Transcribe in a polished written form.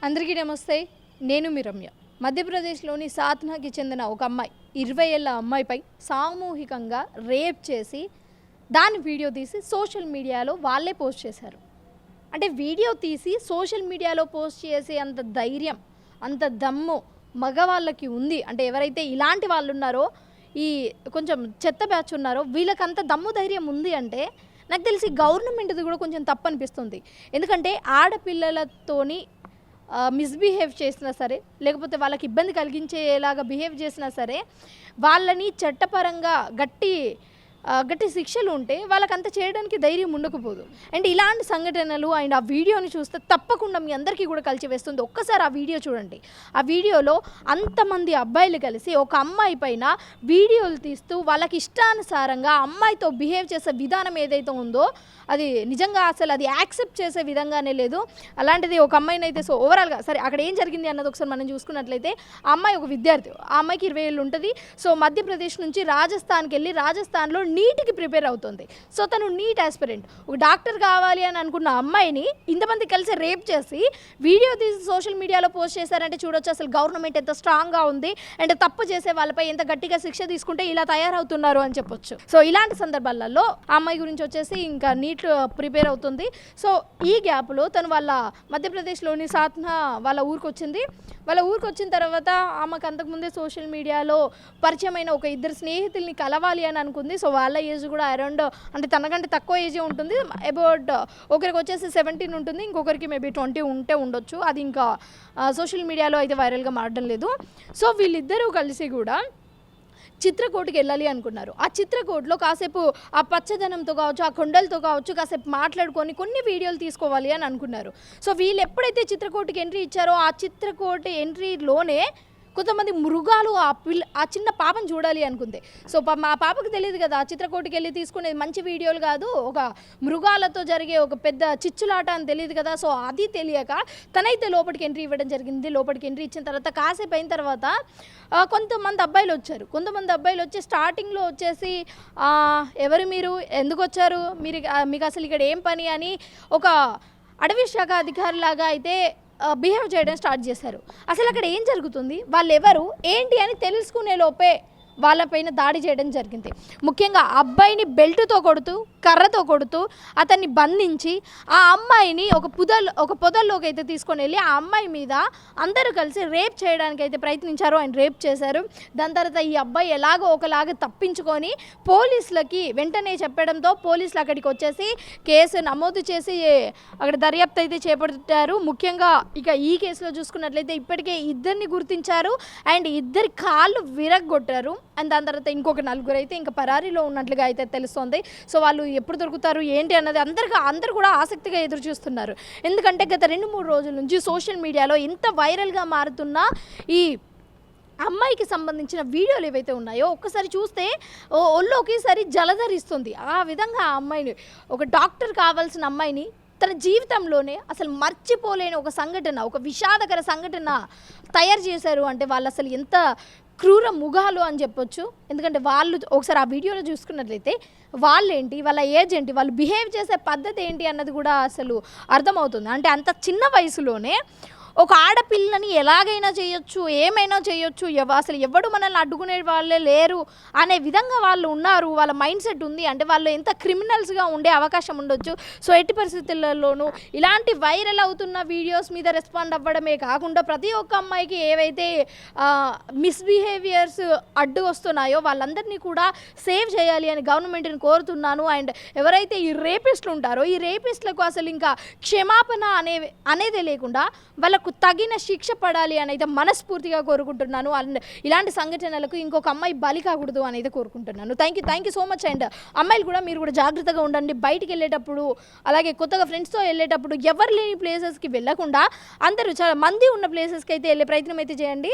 అందరికీ నమస్తే. నేను మీ రమ్య. మధ్యప్రదేశ్లోని సాత్నాకి చెందిన ఒక అమ్మాయి 20 ఏళ్ల అమ్మాయిపై సామూహికంగా రేప్ చేసి దాని వీడియో తీసి సోషల్ మీడియాలో వాళ్ళే పోస్ట్ చేశారు. అంటే వీడియో తీసి సోషల్ మీడియాలో పోస్ట్ చేసే అంత ధైర్యం, అంత దమ్ము మగవాళ్ళకి ఉంది. అంటే ఎవరైతే ఇలాంటి వాళ్ళు ఉన్నారో, ఈ కొంచెం చెత్త బ్యాచ్ ఉన్నారో, వీళ్ళకంత దమ్ము ధైర్యం ఉంది అంటే నాకు తెలిసి గవర్నమెంట్ది కూడా కొంచెం తప్పు అనిపిస్తుంది. ఎందుకంటే ఆడపిల్లలతోని మిస్బిహేవ్ చేసినా సరే, లేకపోతే వాళ్ళకి ఇబ్బంది కలిగించేలాగా బిహేవ్ చేసినా సరే, వాళ్ళని చట్టపరంగా గట్టి శిక్షలు ఉంటే వాళ్ళకంత చేయడానికి ధైర్యం ఉండకపోదు. అండ్ ఇలాంటి సంఘటనలు అండ్ ఆ వీడియోని చూస్తే తప్పకుండా మీ అందరికీ కూడా కలిసి వేస్తుంది. ఒక్కసారి ఆ వీడియో చూడండి. ఆ వీడియోలో అంతమంది అబ్బాయిలు కలిసి ఒక అమ్మాయి పైన వీడియోలు తీస్తూ వాళ్ళకి ఇష్టానుసారంగా అమ్మాయితో బిహేవ్ చేసే విధానం ఏదైతే ఉందో అది నిజంగా అసలు అది యాక్సెప్ట్ చేసే విధంగానే లేదు. అలాంటిది ఒక అమ్మాయిని అయితే సో ఓవరాల్గా సరే అక్కడ ఏం జరిగింది అన్నది ఒకసారి మనం చూసుకున్నట్లయితే, ఆ అమ్మాయి ఒక విద్యార్థి. ఆ అమ్మాయికి 20 ఏళ్ళు ఉంటుంది. సో మధ్యప్రదేశ్ నుంచి రాజస్థాన్కి వెళ్ళి రాజస్థాన్లో నీట్కి ప్రిపేర్ అవుతుంది. సో తను నీట్ ఆస్పిరెంట్. ఒక డాక్టర్ కావాలి అని అనుకున్న అమ్మాయిని ఇంతమంది కలిసి రేప్ చేసి వీడియో తీసి సోషల్ మీడియాలో పోస్ట్ చేశారంటే చూడొచ్చు అసలు గవర్నమెంట్ ఎంత స్ట్రాంగ్గా ఉంది అండ్ తప్పు చేసే వాళ్ళపై ఎంత గట్టిగా శిక్ష తీసుకుంటే ఇలా తయారవుతున్నారు అని చెప్పొచ్చు. సో ఇలాంటి సందర్భాలలో ఆ అమ్మాయి గురించి వచ్చేసి ఇంకా నీట్ ప్రిపేర్ అవుతుంది. సో ఈ గ్యాప్లో తను వాళ్ళ మధ్యప్రదేశ్లోని సాత్నా వాళ్ళ ఊరికి వచ్చింది. వాళ్ళ ఊరికి వచ్చిన తర్వాత ఆమెకు అంతకుముందే సోషల్ మీడియాలో పరిచయమైన ఒక ఇద్దరు స్నేహితుల్ని కలవాలి అని అనుకుంది. సో వాళ్ళ ఏజ్ కూడా అరౌండ్ అంటే తనకంటే తక్కువ ఏజే ఉంటుంది. అబౌట్ ఒకరికి వచ్చేసి 17 ఉంటుంది, ఇంకొకరికి మేబీ 20 ఉంటే ఉండొచ్చు. అది ఇంకా సోషల్ మీడియాలో అయితే వైరల్గా మారడం లేదు. సో వీళ్ళిద్దరూ కలిసి కూడా చిత్రకూటకి వెళ్ళాలి అనుకున్నారు. ఆ చిత్రకూటలో కాసేపు ఆ పచ్చదనంతో కావచ్చు, ఆ కొండలతో కావచ్చు కాసేపు మాట్లాడుకొని కొన్ని వీడియోలు తీసుకోవాలి అని అనుకున్నారు. సో వీళ్ళు ఎప్పుడైతే చిత్రకూటకి ఎంట్రీ ఇచ్చారో ఆ చిత్రకూట ఎంట్రీలోనే కొంతమంది మృగాలు ఆ చిన్న పాపను చూడాలి అనుకుంది. సో మా పాపకు తెలియదు కదా ఆ చిత్రకూటకి వెళ్ళి తీసుకునేది మంచి వీడియోలు కాదు, ఒక మృగాలతో జరిగే ఒక పెద్ద చిచ్చులాట అని తెలియదు కదా. సో అది తెలియక తనైతే లోపలికి ఎంట్రీ ఇవ్వడం జరిగింది. లోపలికి ఎంట్రీ ఇచ్చిన తర్వాత కాసేపు అయిన తర్వాత కొంతమంది అబ్బాయిలు వచ్చారు. కొంతమంది అబ్బాయిలు వచ్చి స్టార్టింగ్లో వచ్చేసి ఎవరు మీరు, ఎందుకు వచ్చారు, మీకు అసలు ఇక్కడ ఏం పని అని ఒక అటవీ శాఖ అధికారిలాగా అయితే బిహేవ్ చేయడం స్టార్ట్ చేశారు. అసలు అక్కడ ఏం జరుగుతుంది, వాళ్ళు ఎవరు ఏంటి అని తెలుసుకునే లోపే వాళ్ళపైన దాడి చేయడం జరిగింది. ముఖ్యంగా అబ్బాయిని బెల్ట్తో కొడుతూ, కర్రతో కొడుతూ అతన్ని బంధించి ఆ అమ్మాయిని ఒక పొదల్లోకి అయితే తీసుకొని వెళ్ళి ఆ అమ్మాయి మీద అందరూ కలిసి రేప్ చేయడానికి అయితే ప్రయత్నించారు. ఆయన రేప్ చేశారు. దాని తర్వాత ఈ అబ్బాయి ఎలాగో ఒకలాగా తప్పించుకొని పోలీసులకి వెంటనే చెప్పడంతో పోలీసులు అక్కడికి వచ్చేసి కేసు నమోదు చేసి అక్కడ దర్యాప్తు అయితే చేపట్టారు. ముఖ్యంగా ఇక ఈ కేసులో చూసుకున్నట్లయితే ఇప్పటికే ఇద్దరిని గుర్తించారు అండ్ ఇద్దరి కాళ్ళు విరగ్గొట్టారు. అండ్ దాని తర్వాత ఇంకొక 4 అయితే ఇంకా పరారీలో ఉన్నట్లుగా అయితే తెలుస్తోంది. సో వాళ్ళు ఎప్పుడు దొరుకుతారు ఏంటి అన్నది అందరూ కూడా ఆసక్తిగా ఎదురు చూస్తున్నారు. ఎందుకంటే గత 2-3 రోజుల నుంచి సోషల్ మీడియాలో ఎంత వైరల్గా మారుతున్న ఈ అమ్మాయికి సంబంధించిన వీడియోలు ఏవైతే ఉన్నాయో ఒక్కసారి చూస్తే ఒళ్ళు ఒకేసారి జలధరిస్తుంది. ఆ విధంగా ఆ అమ్మాయిని, ఒక డాక్టర్ కావాల్సిన అమ్మాయిని తన జీవితంలోనే అసలు మర్చిపోలేని ఒక సంఘటన, ఒక విషాదకర సంఘటన తయారు చేశారు. అంటే వాళ్ళు అసలు ఎంత క్రూర ముగాలు అని చెప్పొచ్చు. ఎందుకంటే వాళ్ళు ఒకసారి ఆ వీడియోలో చూసుకున్నట్లయితే వాళ్ళేంటి, వాళ్ళ ఏజ్ ఏంటి, వాళ్ళు బిహేవ్ చేసే పద్ధతి ఏంటి అన్నది కూడా అసలు అర్థమవుతుంది. అంటే అంత చిన్న వయసులోనే ఒక ఆడపిల్లని ఎలాగైనా చేయొచ్చు, ఏమైనా చేయొచ్చు, అసలు ఎవడు మనల్ని అడ్డుకునే వాళ్ళే లేరు అనే విధంగా వాళ్ళు ఉన్నారు. వాళ్ళ మైండ్ సెట్ ఉంది. అంటే వాళ్ళు ఎంత క్రిమినల్స్గా ఉండే అవకాశం ఉండొచ్చు. సో ఎట్టి పరిస్థితులలోనూ ఇలాంటి వైరల్ అవుతున్న వీడియోస్ మీద రెస్పాండ్ అవ్వడమే కాకుండా ప్రతి ఒక్క అమ్మాయికి ఏవైతే మిస్బిహేవియర్స్ అడ్డు వస్తున్నాయో వాళ్ళందరినీ కూడా సేవ్ చేయాలి అని గవర్నమెంట్ని కోరుతున్నాను. అండ్ ఎవరైతే ఈ రేపిస్టులు ఉంటారో ఈ రేపిస్టులకు అసలు ఇంకా క్షమాపణ అనేదే లేకుండా వాళ్ళకు తగిన శిక్ష పడాలి అని అయితే మనస్ఫూర్తిగా కోరుకుంటున్నాను. అండ్ ఇలాంటి సంఘటనలకు ఇంకొక అమ్మాయి బలి కాకూడదు అని అయితే కోరుకుంటున్నాను. Thank you so much. And అమ్మాయిలు కూడా మీరు కూడా జాగ్రత్తగా ఉండండి. బయటికి వెళ్ళేటప్పుడు అలాగే కొత్తగా ఫ్రెండ్స్తో వెళ్ళేటప్పుడు ఎవరు లేని ప్లేసెస్కి వెళ్ళకుండా అందరూ చాలా మంది ఉన్న ప్లేసెస్కి అయితే వెళ్ళే ప్రయత్నం అయితే చేయండి.